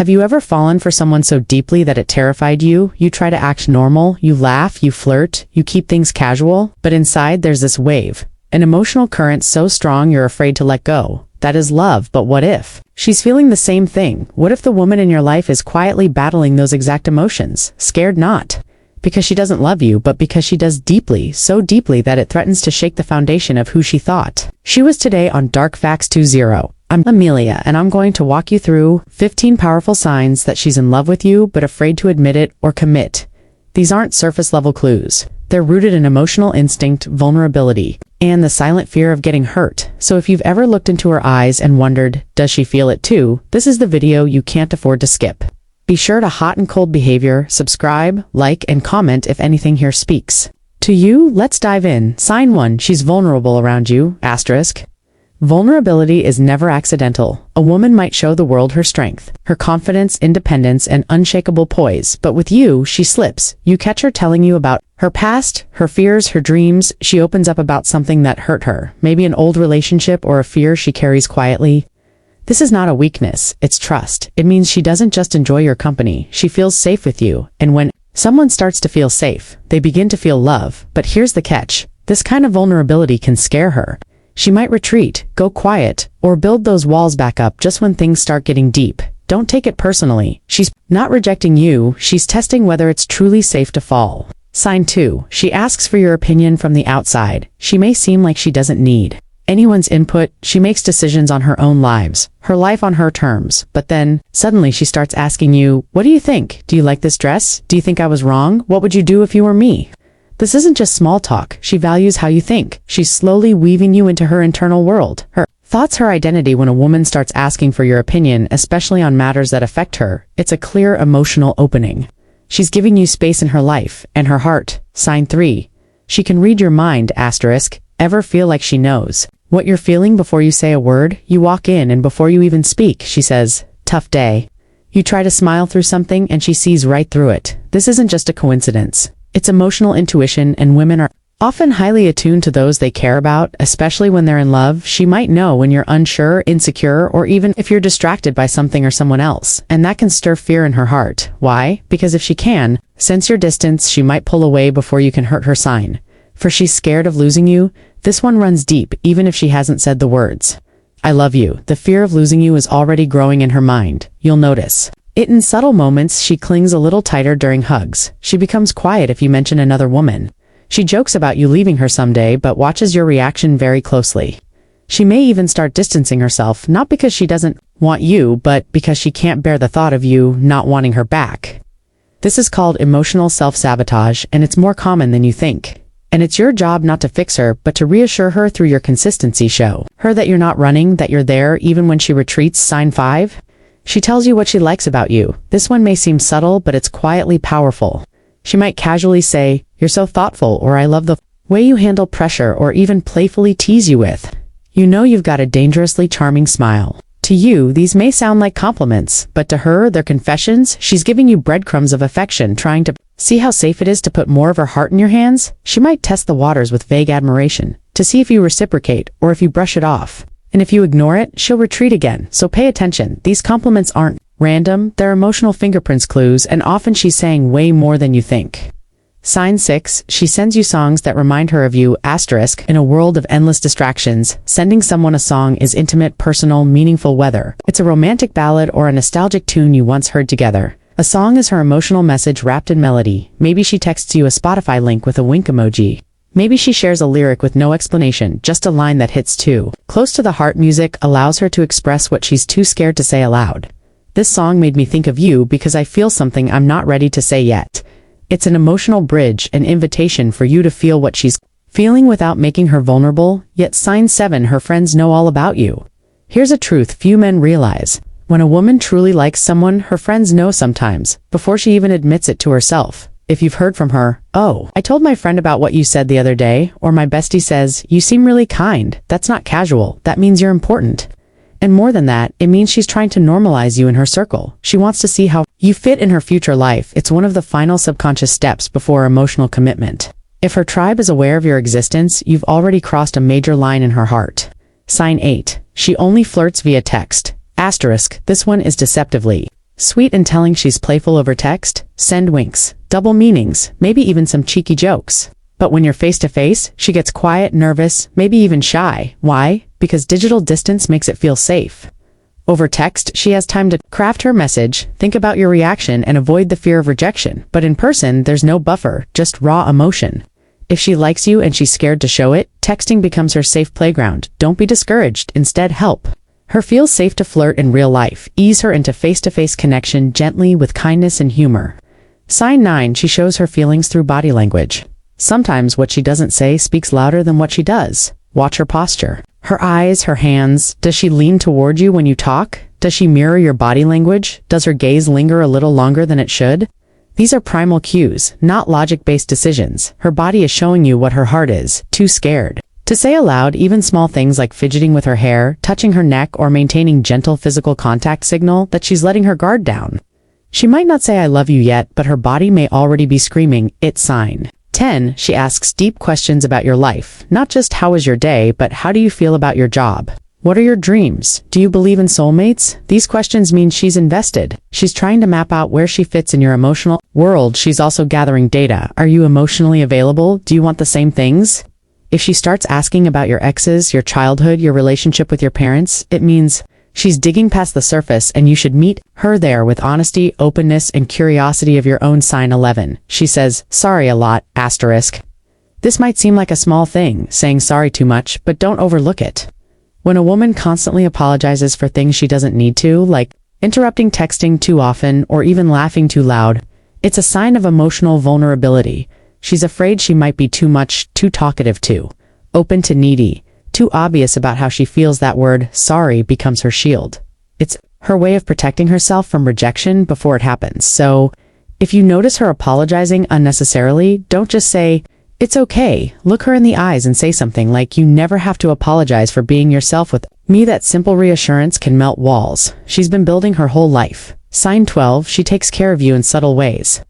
Have you ever fallen for someone so deeply that it terrified you? You try to act normal, you laugh, you flirt, you keep things casual, but inside there's this wave, an emotional current so strong you're afraid to let go. That is love, but what if she's feeling the same thing? What if the woman in your life is quietly battling those exact emotions? Scared not because she doesn't love you, but because she does deeply, so deeply that it threatens to shake the foundation of who she thought she was. Today on Dark Facts 20, I'm Amelia, and I'm going to walk you through 15 powerful signs that she's in love with you but afraid to admit it or commit. These aren't surface-level clues. They're rooted in emotional instinct, vulnerability, and the silent fear of getting hurt. So if you've ever looked into her eyes and wondered, does she feel it too? This is the video you can't afford to skip. Be sure to hot and cold behavior, subscribe, like, and comment if anything here speaks to you. Let's dive in. Sign 1. She's vulnerable around you. Asterisk. Vulnerability is never accidental. A woman might show the world her strength, her confidence, independence, and unshakable poise, but with you, she slips. You catch her telling you about her past, her fears, her dreams. She opens up about something that hurt her, maybe an old relationship or a fear she carries quietly. This is not a weakness, it's trust. It means she doesn't just enjoy your company, she feels safe with you, and when someone starts to feel safe, they begin to feel love. But here's the catch. This kind of vulnerability can scare her. She might retreat, go quiet, or build those walls back up just when things start getting deep. Don't take it personally. She's not rejecting you, she's testing whether it's truly safe to fall. Sign 2. She asks for your opinion from the outside. She may seem like she doesn't need anyone's input. She makes decisions on her own lives, her life on her terms. But then, suddenly she starts asking you, what do you think? Do you like this dress? Do you think I was wrong? What would you do if you were me? This isn't just small talk. She values how you think. She's slowly weaving you into her internal world. Her thoughts, her identity. When a woman starts asking for your opinion, especially on matters that affect her, it's a clear emotional opening. She's giving you space in her life and her heart. Sign 3. She can read your mind. Asterisk. Ever feel like she knows what you're feeling before you say a word? You walk in and before you even speak, she says, tough day. You try to smile through something and she sees right through it. This isn't just a coincidence. It's emotional intuition, and women are often highly attuned to those they care about, especially when they're in love. She might know when you're unsure, insecure, or even if you're distracted by something or someone else, and that can stir fear in her heart. Why? Because if she can sense your distance, she might pull away before you can hurt her. Sign 4. She's scared of losing you. This one runs deep, even if she hasn't said the words, I love you. The fear of losing you is already growing in her mind. You'll notice it in subtle moments. She clings a little tighter during hugs. She becomes quiet if you mention another woman. She jokes about you leaving her someday, but watches your reaction very closely. She may even start distancing herself, not because she doesn't want you, but because she can't bear the thought of you not wanting her back. This is called emotional self-sabotage, and it's more common than you think. And it's your job not to fix her, but to reassure her through your consistency. Show her that you're not running, that you're there even when she retreats. Sign 5. She tells you what she likes about you. This one may seem subtle, but it's quietly powerful. She might casually say, you're so thoughtful, or I love the way you handle pressure, or even playfully tease you with, you know you've got a dangerously charming smile. To you, these may sound like compliments, but to her, they're confessions. She's giving you breadcrumbs of affection, trying to see how safe it is to put more of her heart in your hands. She might test the waters with vague admiration, to see if you reciprocate, or if you brush it off. And if you ignore it, she'll retreat again. So pay attention. These compliments aren't random, they're emotional fingerprints, clues, and often she's saying way more than you think. Sign 6. She sends you songs that remind her of you. Asterisk. In a world of endless distractions, sending someone a song is intimate, personal, meaningful. Whether it's a romantic ballad or a nostalgic tune you once heard together, a song is her emotional message wrapped in melody. Maybe she texts you a Spotify link with a wink emoji. Maybe she shares a lyric with no explanation, just a line that hits too close to the heart. Music allows her to express what she's too scared to say aloud. This song made me think of you because I feel something I'm not ready to say yet. It's an emotional bridge, an invitation for you to feel what she's feeling without making her vulnerable. Yet sign 7. Her friends know all about you. Here's a truth few men realize. When a woman truly likes someone, her friends know sometimes, before she even admits it to herself. If you've heard from her, oh, I told my friend about what you said the other day, or my bestie says, you seem really kind, that's not casual, that means you're important. And more than that, it means she's trying to normalize you in her circle. She wants to see how you fit in her future life. It's one of the final subconscious steps before emotional commitment. If her tribe is aware of your existence, you've already crossed a major line in her heart. Sign 8. She only flirts via text. Asterisk. This one is deceptively Sweet and telling she's playful over text, send winks, double meanings, maybe even some cheeky jokes. But when you're face to face, she gets quiet, nervous, maybe even shy. Why? Because digital distance makes it feel safe. Over text, she has time to craft her message, think about your reaction, and avoid the fear of rejection. But in person, there's no buffer, just raw emotion. If she likes you and she's scared to show it, texting becomes her safe playground. Don't be discouraged, instead help. Her feels safe to flirt in real life. Ease her into face-to-face connection gently with kindness and humor. Sign 9, she shows her feelings through body language. Sometimes what she doesn't say speaks louder than what she does. Watch her posture. Her eyes, her hands. Does she lean toward you when you talk? Does she mirror your body language? Does her gaze linger a little longer than it should? These are primal cues, not logic-based decisions. Her body is showing you what her heart is, too scared to say aloud. Even small things like fidgeting with her hair, touching her neck, or maintaining gentle physical contact signal that she's letting her guard down. She might not say I love you yet, but her body may already be screaming, it's sign. 10, she asks deep questions about your life. Not just how was your day, but how do you feel about your job? What are your dreams? Do you believe in soulmates? These questions mean she's invested. She's trying to map out where she fits in your emotional world. She's also gathering data. Are you emotionally available? Do you want the same things? If she starts asking about your exes, your childhood, your relationship with your parents, it means she's digging past the surface, and you should meet her there with honesty, openness, and curiosity of your own. Sign 11. She says, sorry a lot, asterisk. This might seem like a small thing, saying sorry too much, but don't overlook it. When a woman constantly apologizes for things she doesn't need to, like interrupting texting too often or even laughing too loud, it's a sign of emotional vulnerability. She's afraid she might be too much, too talkative, too open to needy, too obvious about how she feels. That word, sorry, becomes her shield. It's her way of protecting herself from rejection before it happens. So, if you notice her apologizing unnecessarily, don't just say, it's okay. Look her in the eyes and say something like, you never have to apologize for being yourself with me. That simple reassurance can melt walls. She's been building her whole life. Sign 12, she takes care of you in subtle ways.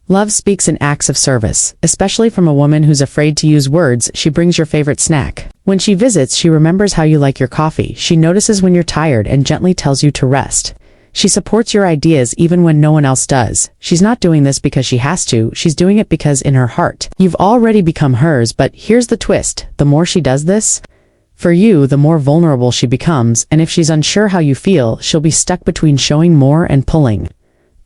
Love speaks in acts of service, especially from a woman who's afraid to use words. She brings your favorite snack. When she visits, she remembers how you like your coffee. She notices when you're tired and gently tells you to rest. She supports your ideas even when no one else does. She's not doing this because she has to. She's doing it because in her heart, you've already become hers. But here's the twist. The more she does this for you, the more vulnerable she becomes. And if she's unsure how you feel, she'll be stuck between showing more and pulling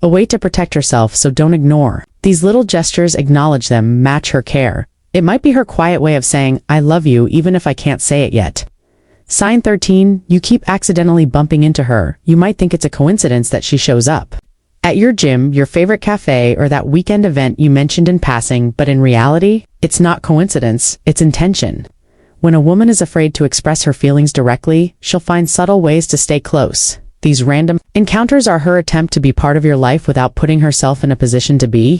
away to protect herself. So don't ignore these little gestures. Acknowledge them. Match her care. It might be her quiet way of saying, I love you, even if I can't say it yet. Sign 13, you keep accidentally bumping into her. You might think it's a coincidence that she shows up at your gym, your favorite cafe, or that weekend event you mentioned in passing, but in reality, it's not coincidence, it's intention. When a woman is afraid to express her feelings directly, she'll find subtle ways to stay close. These random encounters are her attempt to be part of your life without putting herself in a position to be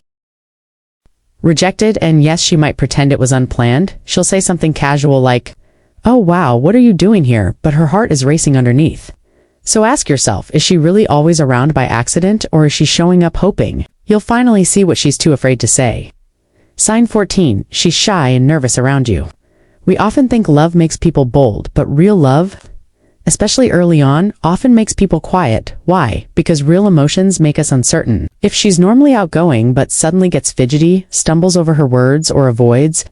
rejected. And yes, she might pretend it was unplanned. She'll say something casual like, oh wow, what are you doing here? But her heart is racing underneath. So ask yourself, is she really always around by accident, or is she showing up hoping you'll finally see what she's too afraid to say? Sign 14, she's shy and nervous around you. We often think love makes people bold, but real love, especially early on, often makes people quiet. Why? Because real emotions make us uncertain. If she's normally outgoing but suddenly gets fidgety, stumbles over her words, or avoids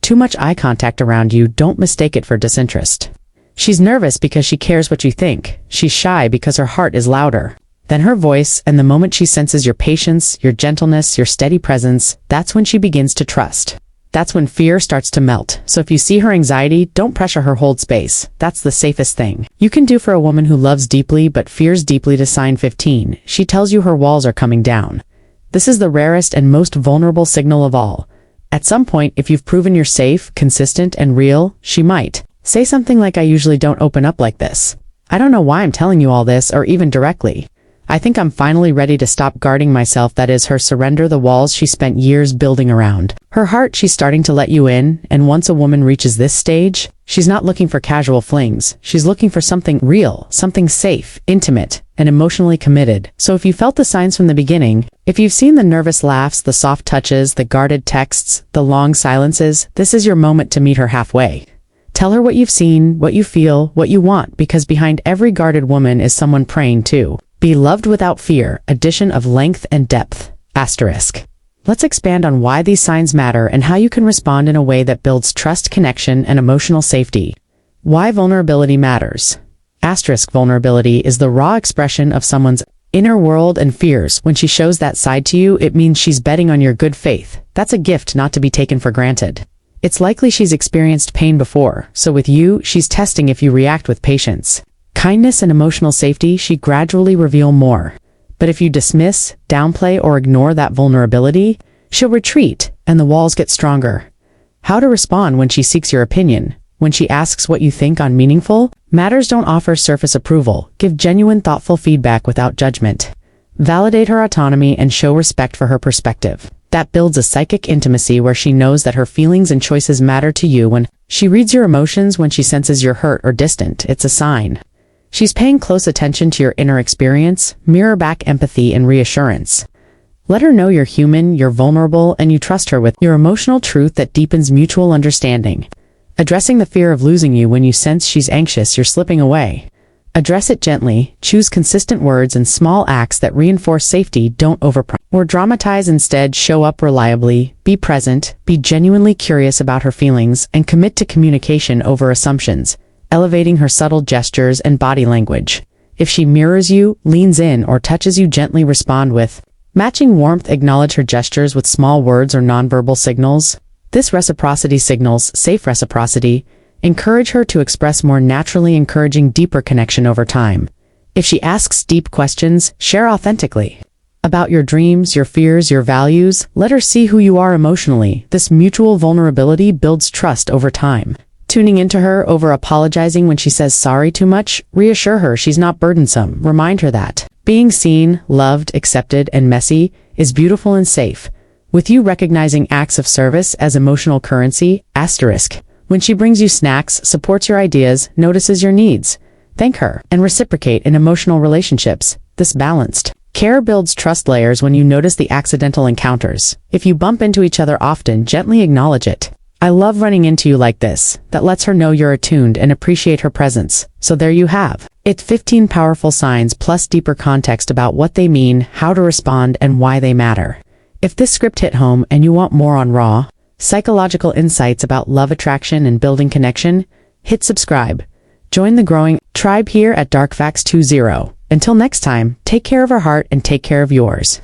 too much eye contact around you, don't mistake it for disinterest. She's nervous because she cares what you think. She's shy because her heart is louder than her voice, and the moment she senses your patience, your gentleness, your steady presence, that's when she begins to trust. That's when fear starts to melt. So if you see her anxiety, don't pressure her, hold space. That's the safest thing you can do for a woman who loves deeply but fears deeply. To sign 15, she tells you her walls are coming down. This is the rarest and most vulnerable signal of all. At some point, if you've proven you're safe, consistent, and real, she might say something like, I usually don't open up like this. I don't know why I'm telling you all this, or even directly. I think I'm finally ready to stop guarding myself. That is her surrender, the walls she spent years building around her heart. She's starting to let you in, and once a woman reaches this stage, she's not looking for casual flings. She's looking for something real, something safe, intimate, and emotionally committed. So if you felt the signs from the beginning, if you've seen the nervous laughs, the soft touches, the guarded texts, the long silences, this is your moment to meet her halfway. Tell her what you've seen, what you feel, what you want, because behind every guarded woman is someone praying too. Be loved without fear, addition of length and depth. Asterisk. Let's expand on why these signs matter and how you can respond in a way that builds trust, connection, and emotional safety. Why vulnerability matters. Asterisk. Vulnerability is the raw expression of someone's inner world and fears. When she shows that side to you, it means she's betting on your good faith. That's a gift not to be taken for granted. It's likely she's experienced pain before, so with you, she's testing if you react with patience. Kindness and emotional safety, she gradually reveal more. But if you dismiss, downplay, or ignore that vulnerability, she'll retreat, and the walls get stronger. How to respond when she seeks your opinion. When she asks what you think on meaningful matters, don't offer surface approval. Give genuine, thoughtful feedback without judgment. Validate her autonomy and show respect for her perspective. That builds a psychic intimacy where she knows that her feelings and choices matter to you. When she reads your emotions, when she senses you're hurt or distant, it's a sign she's paying close attention to your inner experience. Mirror back empathy and reassurance. Let her know you're human, you're vulnerable, and you trust her with your emotional truth that deepens mutual understanding. Addressing the fear of losing you. When you sense she's anxious, you're slipping away. Address it gently. Choose consistent words and small acts that reinforce safety. Don't overpromise or dramatize. Instead, show up reliably, be present, be genuinely curious about her feelings, and commit to communication over assumptions, elevating her subtle gestures and body language. If she mirrors you, leans in, or touches you, gently respond with matching warmth. Acknowledge her gestures with small words or nonverbal signals. This reciprocity signals safe reciprocity. Encourage her to express more naturally, encouraging deeper connection over time. If she asks deep questions, share authentically about your dreams, your fears, your values. Let her see who you are emotionally. This mutual vulnerability builds trust over time. Tuning into her over apologizing when she says sorry too much. Reassure her she's not burdensome. Remind her that being seen, loved, accepted, and messy is beautiful and safe. With you recognizing acts of service as emotional currency. Asterisk. When she brings you snacks, supports your ideas, notices your needs, thank her and reciprocate in emotional relationships. This balanced care builds trust layers. When you notice the accidental encounters, if you bump into each other often, gently acknowledge it. I love running into you like this. That lets her know you're attuned and appreciate her presence. So there you have it. 15 powerful signs plus deeper context about what they mean, how to respond, and why they matter. If this script hit home and you want more on raw, psychological insights about love, attraction, and building connection, hit subscribe. Join the growing tribe here at Dark Facts 20. Until next time, take care of our heart and take care of yours.